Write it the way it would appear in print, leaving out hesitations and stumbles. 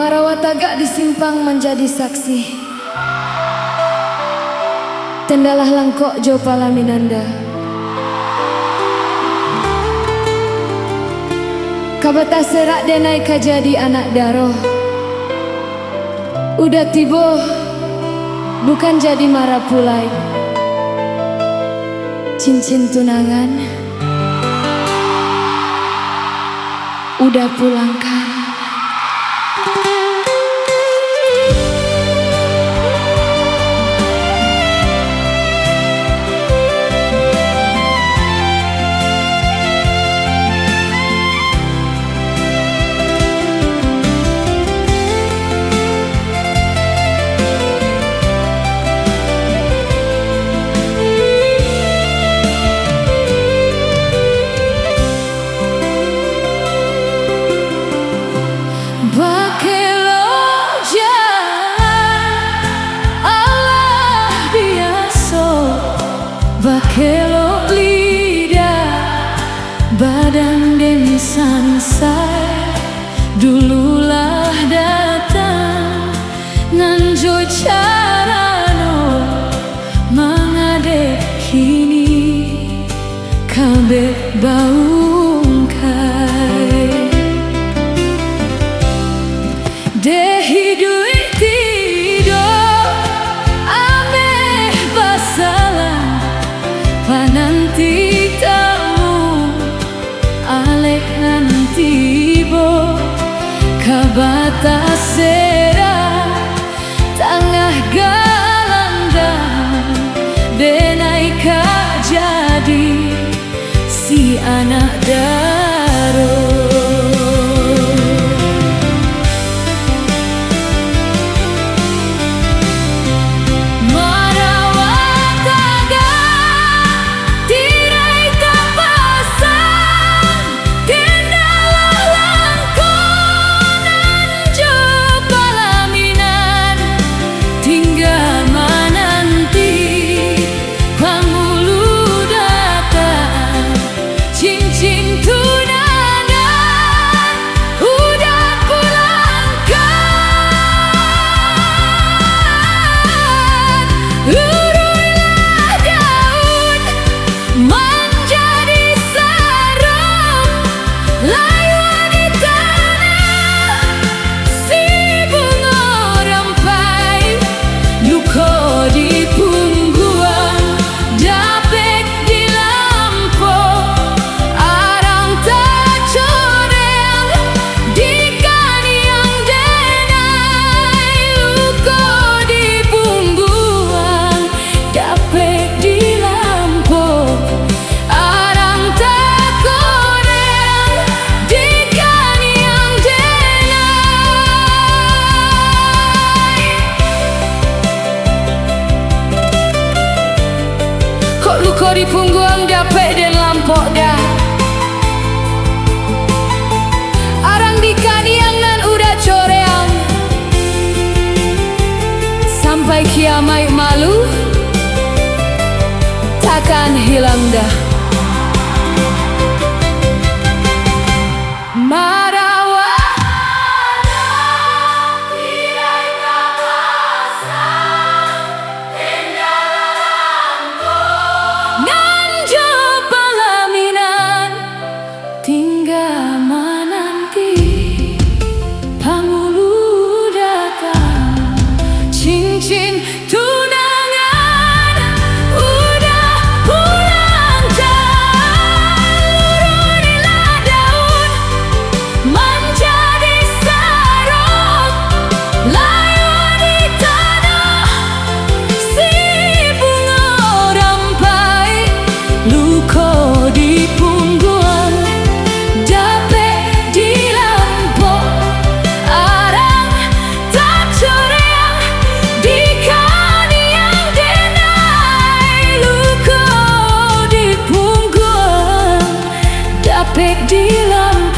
Marawataga disimpang menjadi saksi. Tendalah langkok jo palaminanda. Kabata serak denai kajadi anak daroh. Udah tibo bukan jadi marah pulai. Cincin tunangan udah pulangkan. Bakelo lidah badan den sansai dululah datang nganjo carano mangade kini kabeh baungkai dehidui nanti tamu alek nanti bo kabata sera tengah galandang denai jadi si anak daro. Luko di punggung dapet dan lampok dah. Arang di kaniang nan udah coreang sampai kiamai malu takkan hilang dah. Cincin tunangan udah pulangkan, lurunilah daun menjadi sarung, layu di tanah si bunga rampai, luko di punggung dapet di lampok arang tak coreang di kaniang denai, luko di punggung dapet di lampok.